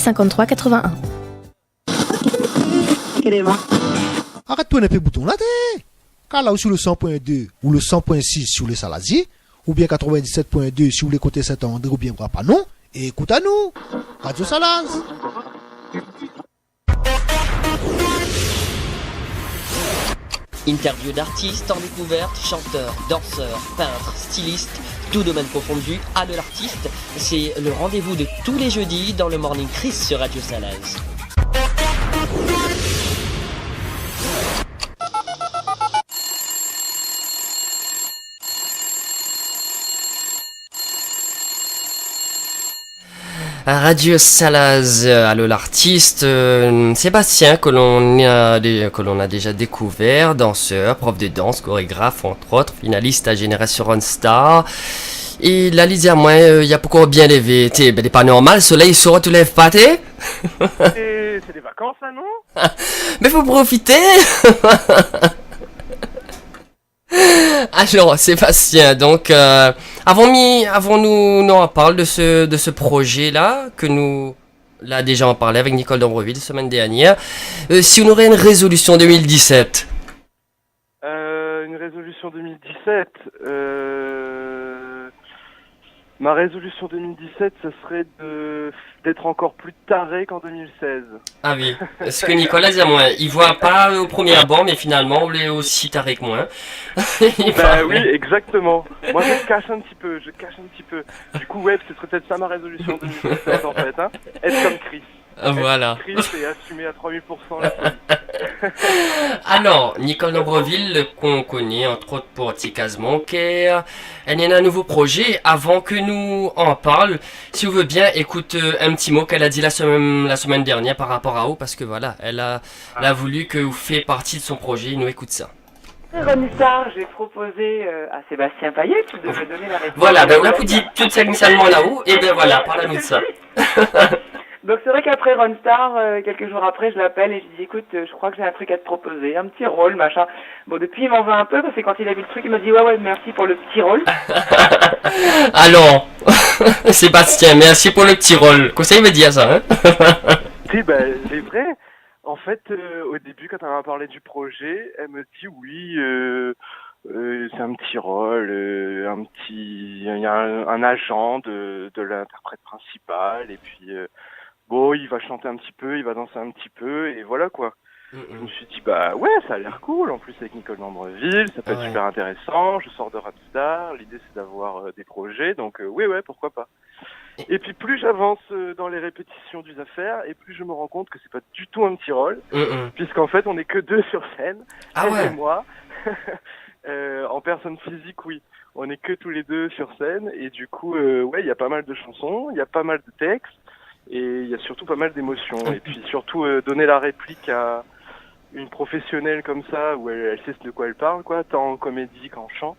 53 81. Arrête-toi un peu bouton là, t'es. Car là, sur le 100.2 ou le 100.6 sur le Saladier, ou bien 97.2 sur les côtés Saint-André ou bien Brapanon, et écoute à nous, Radio Salaz. Interview d'artistes en découverte, chanteurs, danseurs, peintres, stylistes, tout domaine confondu, à de l'artiste. C'est le rendez-vous de tous les jeudis dans le Morning Chris sur Radio Salaz. Radio Salaz, allô l'artiste, Sébastien que l'on a déjà découvert, danseur, prof de danse, chorégraphe entre autres, finaliste à Génération Ronstar. Et là, il dit à moi, il y a pourquoi bien levé, t'es pas normal, le soleil se relève pas, t'es? C'est des vacances là, non? Mais faut profiter. Alors Sébastien, donc avant nous en parle de ce projet là que nous là déjà en parlé avec Nicole d'Ambreville la semaine dernière. Si on aurait une résolution 2017. Une résolution 2017. Ma résolution 2017, ce serait d'être encore plus taré qu'en 2016. Ah oui, parce que Nicolas dit à moi, il voit pas au premier abord, mais finalement, on est aussi taré que moi. Bah oui, exactement. Moi, je cache un petit peu. Du coup, ouais, ce serait peut-être ça ma résolution 2017, en fait. Hein. Être comme Chris. Voilà. Chris et assumer à 3000% la folie. Alors, Nicole d'Ambreville, qu'on connaît entre autres pour Ticaz Monker, elle a un nouveau projet. Avant que nous en parle, si vous voulez bien, écoute un petit mot qu'elle a dit la semaine dernière par rapport à vous, parce que voilà, elle a voulu que vous fassiez partie de son projet. Nous écoute ça. Ronstar, j'ai proposé à Sébastien Payet de me donner la réponse. Voilà, ben là vous dites tout ça initialement là-haut, et ben voilà, parlez-nous de ça. Donc c'est vrai qu'après Ronstar, quelques jours après, je l'appelle et je dis écoute, je crois que j'ai un truc à te proposer, un petit rôle, machin. Bon, depuis il m'en veut un peu parce que quand il a vu le truc, il m'a dit ouais, merci pour le petit rôle. Alors, Sébastien, merci pour le petit rôle. Qu'est-ce qu'il veut dire ça, hein? Si, bah, c'est vrai. En fait, au début, quand elle m'a parlé du projet, elle me dit oui, c'est un petit rôle, il y a un agent de l'interprète principal, et puis bon, il va chanter un petit peu, il va danser un petit peu, et voilà quoi. Je me suis dit bah ouais, ça a l'air cool. En plus avec Nicole d'Ambreville, ça peut être super intéressant. Je sors de Rapstar, l'idée c'est d'avoir des projets, donc ouais, pourquoi pas. Et puis plus j'avance dans les répétitions des affaires, et plus je me rends compte que c'est pas du tout un petit rôle, puisqu'en fait on est que deux sur scène, elle et moi. En personne physique, oui, on est que tous les deux sur scène, et du coup, ouais, il y a pas mal de chansons, il y a pas mal de textes, et il y a surtout pas mal d'émotions. Et puis surtout donner la réplique à une professionnelle comme ça, où elle sait de quoi elle parle, quoi, tant en comédie qu'en chant.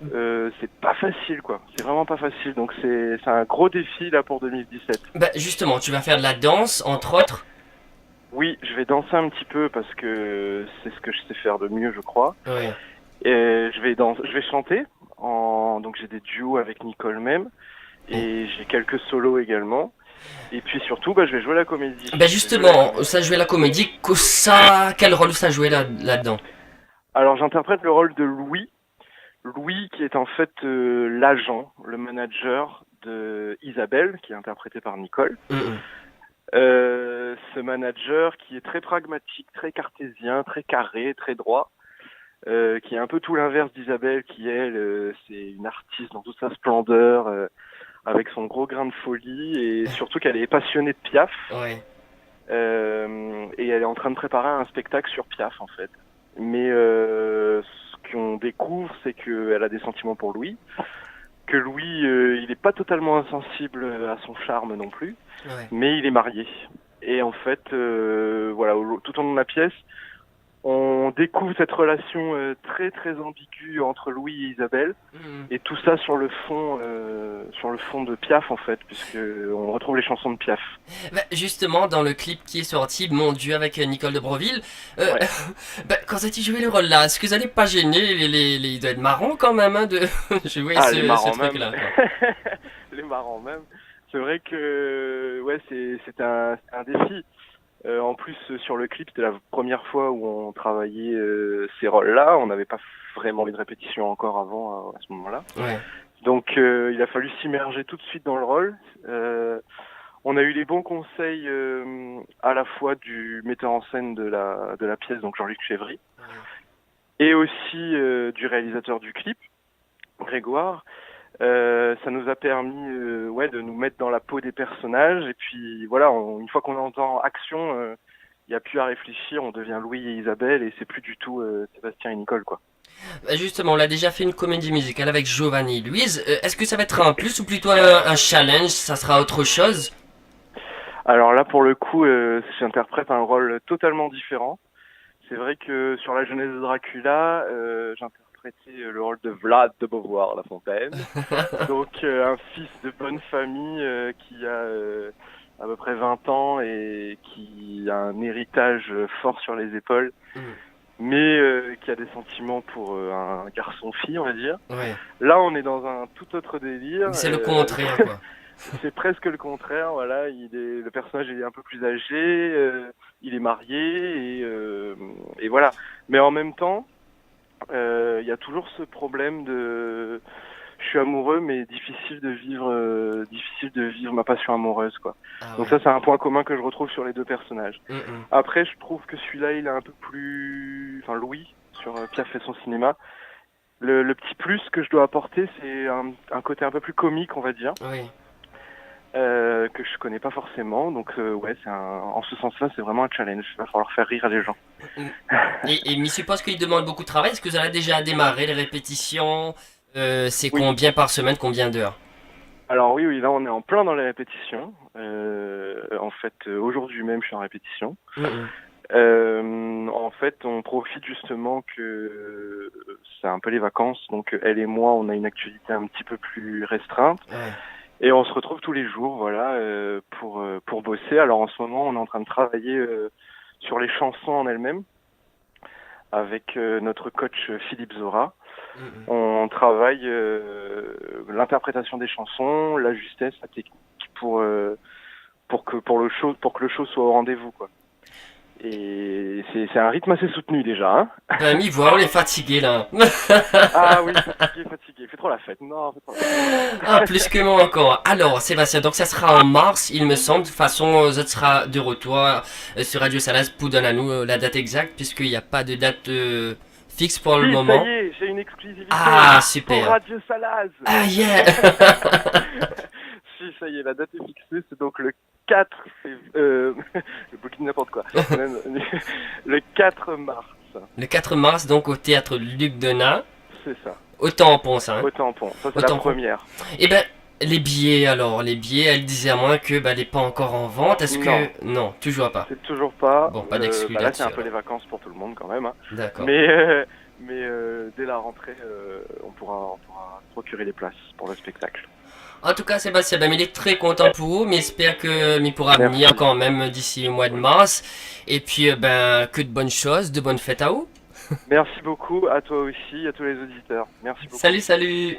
C'est pas facile, quoi. C'est vraiment pas facile. Donc c'est un gros défi là pour 2017. Bah justement, tu vas faire de la danse, entre autres. Oui, je vais danser un petit peu parce que c'est ce que je sais faire de mieux, je crois. Oui. Et je vais chanter. Donc j'ai des duos avec Nicole même, et j'ai quelques solos également. Et puis surtout, je vais jouer la comédie. Bah justement, ça jouer la comédie. Quel rôle ça jouait là-dedans? Alors j'interprète le rôle de Louis. Louis qui est en fait l'agent, le manager de Isabelle, qui est interprétée par Nicole. Ce manager qui est très pragmatique, très cartésien, très carré, très droit, qui est un peu tout l'inverse d'Isabelle, qui elle, c'est une artiste dans toute sa splendeur, avec son gros grain de folie, et surtout qu'elle est passionnée de Piaf. Ouais. Et elle est en train de préparer un spectacle sur Piaf en fait. Mais ce qu'on découvre, c'est qu'elle a des sentiments pour Louis, que Louis, il n'est pas totalement insensible à son charme non plus, mais il est marié. Et en fait, voilà, tout au long de la pièce, on découvre cette relation très très ambiguë entre Louis et Isabelle, et tout ça sur le fond de Piaf en fait, puisque on retrouve les chansons de Piaf. Bah, justement, dans le clip qui est sorti, Mon Dieu, avec Nicole de Breville, quand ça t'y joué le rôle là, est-ce que vous n'allez pas gêner il doit être marrant quand même hein, de jouer ce truc-là. Les marrants même. C'est vrai que ouais, c'était un défi. En plus, sur le clip, c'était la première fois où on travaillait ces rôles-là. On n'avait pas vraiment eu de répétition encore avant à ce moment-là. Ouais. Donc, il a fallu s'immerger tout de suite dans le rôle. On a eu les bons conseils à la fois du metteur en scène de la pièce, donc Jean-Luc Chevry, et aussi du réalisateur du clip, Grégoire. Ça nous a permis de nous mettre dans la peau des personnages, et puis voilà, une fois qu'on entend action, il n'y a plus à réfléchir, on devient Louis et Isabelle, et c'est plus du tout Sébastien et Nicole, quoi. Justement, on a déjà fait une comédie musicale avec Giovanni et Louise. Est-ce que ça va être un plus ou plutôt un challenge? Ça sera autre chose? Alors là, pour le coup, j'interprète un rôle totalement différent. C'est vrai que sur la jeunesse de Dracula, j'interprétais le rôle de Vlad de Beauvoir La Fontaine. Donc un fils de bonne famille qui a à peu près 20 ans et qui a un héritage fort sur les épaules, mais qui a des sentiments pour un garçon-fille, on va dire. Ouais. Là, on est dans un tout autre délire. C'est le contraire, quoi. C'est presque le contraire, voilà. Le personnage est un peu plus âgé, il est marié et voilà. Mais en même temps, il y a toujours ce problème de, je suis amoureux, mais difficile de vivre ma passion amoureuse, quoi. Ah, Donc ouais. ça, c'est un point commun que je retrouve sur les deux personnages. Mm, mm. Après, je trouve que celui-là, il est un peu plus, enfin Louis sur Piaf et son cinéma. Le petit plus que je dois apporter, c'est un côté un peu plus comique, on va dire. Oui. Que je connais pas forcément, donc ouais, en ce sens-là, c'est vraiment un challenge. Il va falloir faire rire les gens. Mais je suppose qu'il demande beaucoup de travail. Est-ce que vous avez déjà démarré les répétitions? C'est Oui. combien par semaine, combien d'heures? Alors oui, là on est en plein dans les répétitions. En fait, aujourd'hui même, je suis en répétition. En fait, on profite justement que c'est un peu les vacances, donc elle et moi, on a une actualité un petit peu plus restreinte. Ouais. Et on se retrouve tous les jours, voilà, pour bosser. Alors en ce moment, on est en train de travailler sur les chansons en elles-mêmes avec notre coach Philippe Zora. On travaille l'interprétation des chansons, la justesse, la technique pour que le show soit au rendez-vous, quoi. Et c'est un rythme assez soutenu déjà, hein. Ben, m'y voir, on est fatigué là. Ah oui, fatigué. Fais trop la fête. Non, fais trop la fête. Ah, plus que moi encore. Alors, Sébastien, donc ça sera en mars, il me semble. De toute façon, ça sera de retour sur Radio Salaz pour donner à nous la date exacte, puisqu'il n'y a pas de date fixe pour le Oui, moment. ça y est, j'ai une exclusivité. Ah, Pour super. Radio Salaz. Ah, yeah. Si, ça y est, la date est fixée, c'est donc le 4 je bouquine n'importe quoi. Le 4 mars, Le 4 mars, donc au théâtre Luc Donat, c'est ça, au Tampon, ça. Hein. au tampon. Ça, c'est Au la tampon. première. Et ben, les billets, alors, elle disait à moi que elle n'est pas encore en vente. Est-ce que. Non, toujours pas. C'est toujours pas. Bon, pas d'exclus Là, c'est un là-dessus, peu alors. les vacances pour tout le monde quand même. Hein. D'accord. Mais dès la rentrée, on pourra procurer les places pour le spectacle. En tout cas, Sébastien, il est très content pour vous, mais j'espère que il pourra Merci. venir quand même d'ici le mois de mars. Et puis, que de bonnes choses, de bonnes fêtes à vous. Merci beaucoup à toi aussi, à tous les auditeurs. Merci beaucoup. Salut, salut.